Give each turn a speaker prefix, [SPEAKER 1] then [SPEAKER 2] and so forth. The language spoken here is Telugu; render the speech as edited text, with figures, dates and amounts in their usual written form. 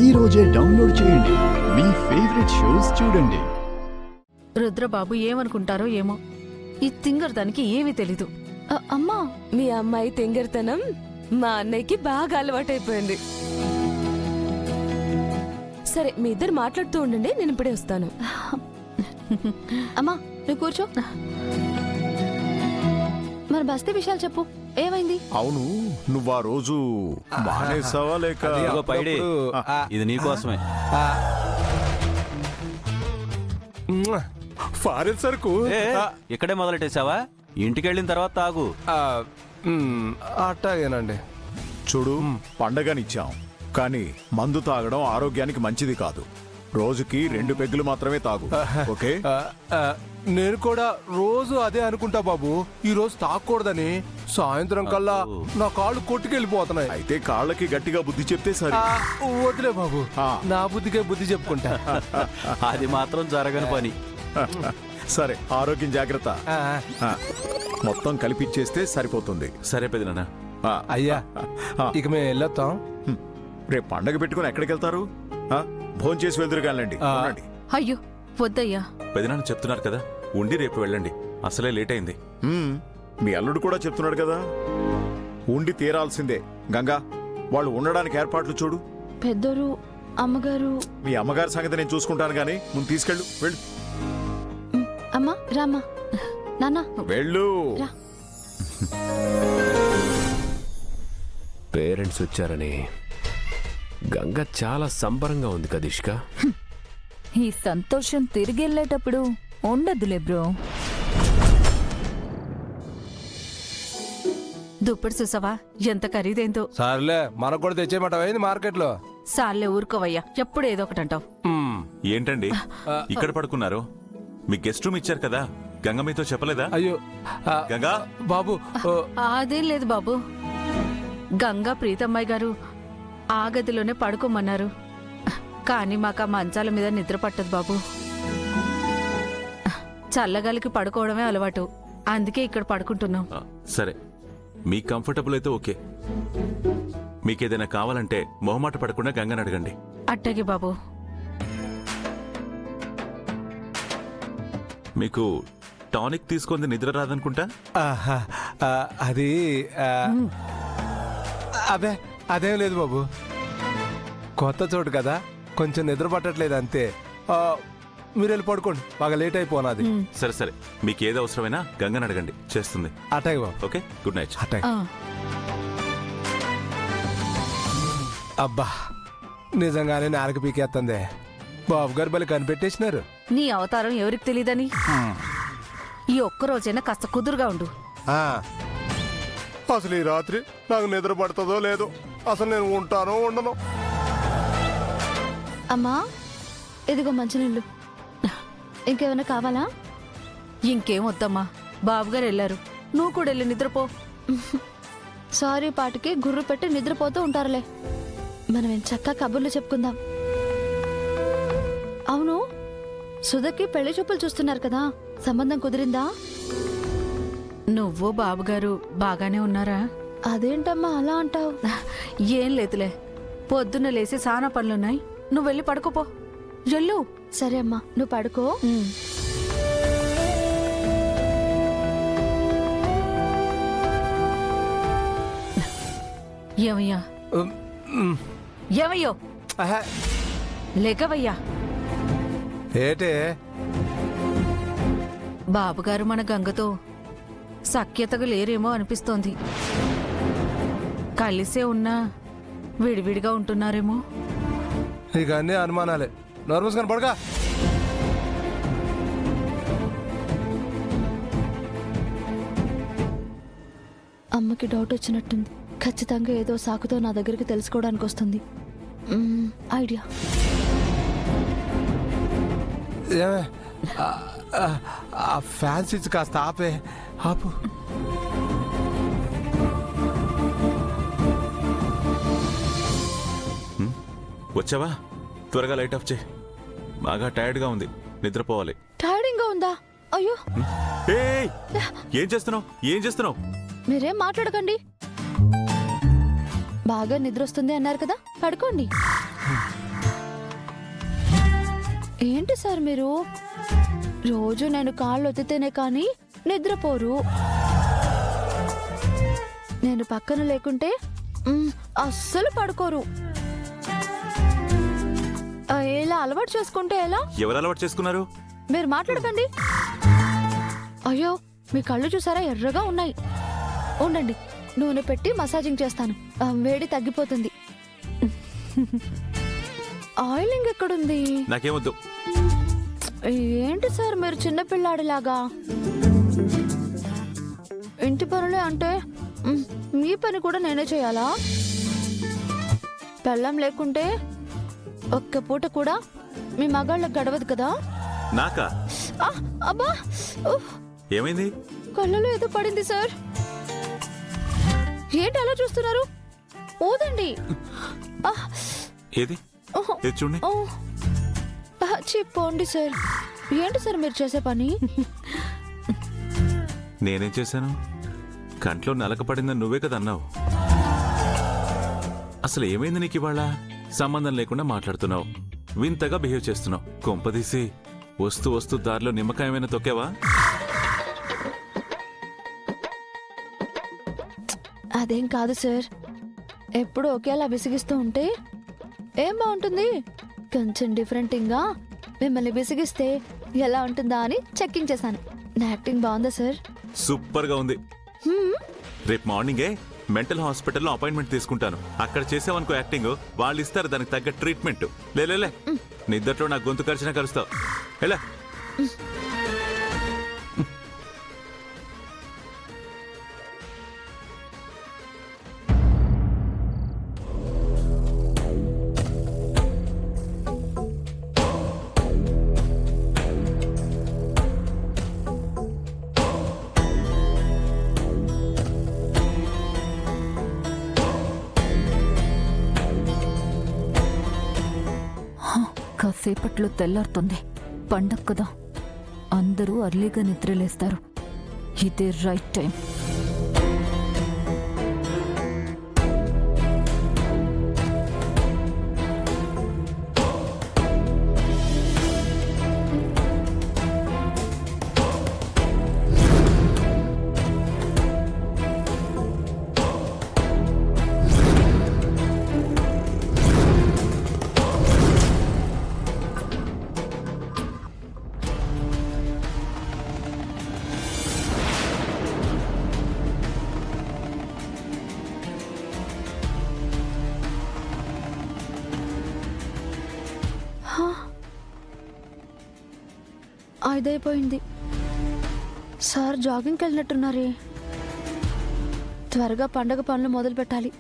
[SPEAKER 1] ఈ రోజే డౌన్లోడ్ చేయండి. మీ ఫేవరెట్ షోస్ చూడండి.
[SPEAKER 2] రుద్రబాబు ఏమనుకుంటారో ఏమో, ఈ తింగర్ దానికి ఏమీ తెలీదు.
[SPEAKER 3] అమ్మా, మీ అమ్మాయి తింగర్తనం మా అన్నయ్యకి బాగా అలవాటైపోయింది. సరే, మీ ఇద్దరు మాట్లాడుతూ ఉండండి, నేను ఇప్పుడే వస్తాను.
[SPEAKER 4] అమ్మా, నువ్వు కూర్చో. మరి బస్తీ విషయాలు చెప్పు, ఏమైంది?
[SPEAKER 5] అవును, నువ్వు ఆ రోజు మానేసావా లేక?
[SPEAKER 6] పైడి ఇది నీకోసమే.
[SPEAKER 5] ఫారెన్ సరుకు
[SPEAKER 6] ఇక్కడే మొదలెట్టేసావా? ఇంటికి వెళ్ళిన తర్వాత తాగు.
[SPEAKER 5] అట్టాగేనండి. చూడు, పండగనిచ్చాం, కానీ మందు తాగడం ఆరోగ్యానికి మంచిది కాదు. రోజుకి 2 పెగ్గులు మాత్రమే తాగు, ఓకే?
[SPEAKER 7] నేను కూడా రోజు అదే అనుకుంటా బాబు. ఈ రోజు తాగకూడదని. సాయంత్రం కల్లా నా కాళ్ళు కొట్టుకెళ్ళిపోతున్నాయి.
[SPEAKER 5] అయితే కాళ్ళకి గట్టిగా బుద్ధి చెప్తే సరే.
[SPEAKER 7] వదిలే బాబు, నా బుద్ధికే బుద్ధి చెప్పుకుంటా.
[SPEAKER 6] అది మాత్రం జరగని పని.
[SPEAKER 5] సరే, ఆరోగ్యం జాగ్రత్త. మొత్తం కలిపిచ్చేస్తే సరిపోతుంది.
[SPEAKER 6] సరే పెదనాన్న.
[SPEAKER 7] అయ్యా, ఇక మేము వెళ్ళొస్తాం.
[SPEAKER 5] రేపు పండగ పెట్టుకుని ఎక్కడికి వెళ్తారు? భోజనం చేసి వెళ్తురుగాలండి.
[SPEAKER 2] అయ్యో వద్దయ్యా.
[SPEAKER 8] పెదనాన్న చెప్తున్నారు కదా, ఉండి రేపు వెళ్ళండి. అసలే లేట్ అయింది.
[SPEAKER 5] మీ అల్లుడు కూడా చెప్తున్నాడు కదా, ఉండి తీరాల్సిందే. గంగా, వాళ్ళు ఉండడానికి ఏర్పాట్లు చూడు.
[SPEAKER 4] పెద్దోరు, అమ్మగారు.
[SPEAKER 5] మీ అమ్మగారి సంగతి నేను చూసుకుంటాను గానీ ముందు తీసుకెళ్ళు, వెళ్ళు.
[SPEAKER 4] అమ్మా, రామ్మా. నాన్న,
[SPEAKER 5] వెళ్ళు.
[SPEAKER 9] పేరెంట్స్ వచ్చారని గంగ చాలా సంబరంగా ఉంది కదిష్క.
[SPEAKER 10] ఈ సంతోషం తిరిగెళ్ళేటప్పుడు ఉండదులే బ్రో.
[SPEAKER 2] దుప్పటి చూసావా ఎంత ఖరీదైందో.
[SPEAKER 7] సర్లే, మనకు కూడా తెచ్చేయమంటావా మార్కెట్ లో?
[SPEAKER 2] సార్లే ఊరుకోవయ్యా, ఎప్పుడు ఏదో ఒకటి అంటావు.
[SPEAKER 8] ఏంటండి ఇక్కడ పడుకున్నారు? మీ గెస్ట్ రూమ్ ఇచ్చారు కదా, గంగ మీతో చెప్పలేదా?
[SPEAKER 7] అయ్యో
[SPEAKER 8] గంగా
[SPEAKER 7] బాబు,
[SPEAKER 2] అదేం లేదు బాబు. గంగా ప్రీతమ్మాయి గారు ఆ గదిలోనే పడుకోమన్నారు. కానీ మాకు ఆ మంచాల మీద నిద్ర పట్టదు బాబు. చల్లగాలికి పడుకోవడమే అలవాటు, అందుకే ఇక్కడ పడుకుంటున్నాం.
[SPEAKER 8] సరే, మీ కంఫర్టబుల్ అయితే ఓకే. మీకేదైనా కావాలంటే మొహమాట పడకుండా గంగని అడగండి.
[SPEAKER 2] అట్టగే బాబు.
[SPEAKER 8] మీకు టానిక్ తీసుకుంది నిద్ర రాదనుకుంటా.
[SPEAKER 7] అది అదే అదేం లేదు బాబు, కొత్త చోటు కదా, కొంచెం నిద్ర పట్టట్లేదు అంతే. మీరు వెళ్ళి పడుకోండి, బాగా లేట్ అయిపోనాది.
[SPEAKER 8] సరే సరే, మీకు ఏది అవసరమైనా గంగని అడగండి, చేస్తుంది.
[SPEAKER 7] అటాగే బాబు.
[SPEAKER 8] Okay, good night.
[SPEAKER 7] అటాగే. అబ్బా, నిజంగానే నాలుగు పీకేస్తుంది. బాబు గారు బలి కనిపెట్టేసినారు.
[SPEAKER 2] నీ అవతారం ఎవరికి తెలీదని. ఈ ఒక్కరోజైనా కాస్త కుదురుగా ఉండు.
[SPEAKER 7] అసలు ఈ రాత్రి నాకు నిద్ర పడుతుందో లేదో, అసలు నేను ఉంటానో ఉండను.
[SPEAKER 4] అమ్మా, ఇదిగో మంచినీళ్ళు. ఇంకేమైనా కావాలా?
[SPEAKER 2] ఇంకేం వద్దమ్మా, బాబుగారు వెళ్ళారు, నువ్వు కూడా వెళ్ళి నిద్రపో.
[SPEAKER 4] సారీ పాటికి గుర్రు పెట్టి నిద్రపోతూ ఉంటారులే. మనం చక్కగా కబుర్లు చెప్పుకుందాం. అవును, సుధకి పెళ్లి చూపులు చూస్తున్నారు కదా, సంబంధం కుదిరిందా?
[SPEAKER 2] నువ్వు బాబుగారు బాగానే ఉన్నారా?
[SPEAKER 4] అదేంటమ్మా అలా అంటావు?
[SPEAKER 2] ఏం లేదులే, పొద్దున్న లేసి సానా పనులున్నాయి, నువ్వు వెళ్ళి పడుకోపో. ఎల్లు.
[SPEAKER 4] సరే అమ్మా, నువ్వు పడుకో.
[SPEAKER 2] ఏమయ్యా? ఏమయ్యో? లేకవయ్యా.
[SPEAKER 7] ఏటే
[SPEAKER 2] బాబుగారు మన గంగతో సఖ్యతగా లేరేమో అనిపిస్తోంది. కలిసే ఉన్నా విడివిడిగా ఉంటున్నారేమో.
[SPEAKER 7] ఇక అన్నీ అనుమానాలే. నార్మల్స్ కానీ పడగా.
[SPEAKER 4] అమ్మకి డౌట్ వచ్చినట్టుంది. ఖచ్చితంగా ఏదో సాకుతో నా దగ్గరికి తెలుసుకోవడానికి వస్తుంది. ఐడియా.
[SPEAKER 7] ఏమే, ఆ ఫ్యాన్స్ ఇచ్చి కాస్త ఆపే. ఆపు.
[SPEAKER 8] వచ్చావా? త్వరగా లైట్ ఆఫ్ చేయి. బాగా టైర్డ్గా ఉంది, నిద్రపోవాలి.
[SPEAKER 4] టైర్డింగ్ గా ఉందా? అయ్యో,
[SPEAKER 8] ఏం చేస్తున్నావు? ఏం చేస్తున్నావు?
[SPEAKER 4] మీరేం మాట్లాడకండి. బాగా నిద్ర వస్తుంది అన్నారు కదా, పడుకోండి. ఏంటి సార్ మీరు రోజు నేను కాళ్ళు ఒత్తితేనే కానీ నిద్రపోరు. నేను పక్కన లేకుంటే అస్సలు పడుకోరు. ఇలా అలవాటు చేసుకుంటే ఎలా?
[SPEAKER 8] ఎవరు అలవాటు చేసుకున్నారు?
[SPEAKER 4] మీరు మాట్లాడకండి. అయ్యో, మీ కళ్ళు చూసారా ఎర్రగా ఉన్నాయి. ఉండండి, నూనె పెట్టి మసాజింగ్ చేస్తాను, వేడి తగ్గిపోతుంది. ఆయిలింగ్ ఎక్కడుంది?
[SPEAKER 8] నాకేమొద్దు.
[SPEAKER 4] ఏంటి సార్ మీరు చిన్నపిల్లాడిలాగా? ఇంటి పనులే అంటే మీ పని కూడా నేనే చేయాలా? పెళ్ళం లేకుంటే ఒక్క పూట కూడా మీ మగాళ్ళకి గడవదు కదా?
[SPEAKER 8] నాకా?
[SPEAKER 4] అబ్బా, ఉఫ్,
[SPEAKER 8] ఏమైంది?
[SPEAKER 4] కళ్ళలో ఏదో పడింది సార్. ఏంటి అలా చూస్తున్నారు? ఊదండి.
[SPEAKER 8] ఏది? ఏది చూడండి.
[SPEAKER 4] చెప్పండి సార్, ఏంటి సార్ మీరు చేసే పని?
[SPEAKER 8] నేనేం చేశాను? కంట్లో నలక పడిందని నువ్వే కదా అన్నావు. అసలు ఏమైంది నీకు ఇవాళ? సంబంధం లేకుండా మాట్లాడుతున్నావు, వింతగా బిహేవ్ చేస్తున్నావు. కొంపదీసి వస్తూ వస్తూ దారిలో నిమ్మకాయ ఏమైనా తొక్కావా?
[SPEAKER 4] అదేం కాదు సార్, ఎప్పుడు ఒకేలా విసిగిస్తూ ఉంటే ఏం బాగుంటుంది? కొంచెం డిఫరెంట్గా మిమ్మల్ని విసిగిస్తే ఎలా ఉంటుందా అని చెక్కింగ్ చేశాను. నా యాక్టింగ్ బాగుందా సార్?
[SPEAKER 8] సూపర్ గా ఉంది. రేపు మార్నింగే మెంటల్ హాస్పిటల్లో అపాయింట్మెంట్ తీసుకుంటాను. అక్కడ చేసావనుకో యాక్టింగ్, వాళ్ళు ఇస్తారు దానికి తగ్గ ట్రీట్మెంట్. లేలే, నిద్దట్లో నా గొంతు కరిచినా కరుస్తావు. ఎలా?
[SPEAKER 10] కాసేపట్లో తెల్లారుతుంది. పండగ కదా, అందరూ అర్లీగా నిద్రలేస్తారు. ఇదే రైట్ టైం.
[SPEAKER 4] అయిపోయింది. సార్ జాగింగ్కి వెళ్ళినట్టున్నారే. త్వరగా పండగ పనులు మొదలు పెట్టాలి.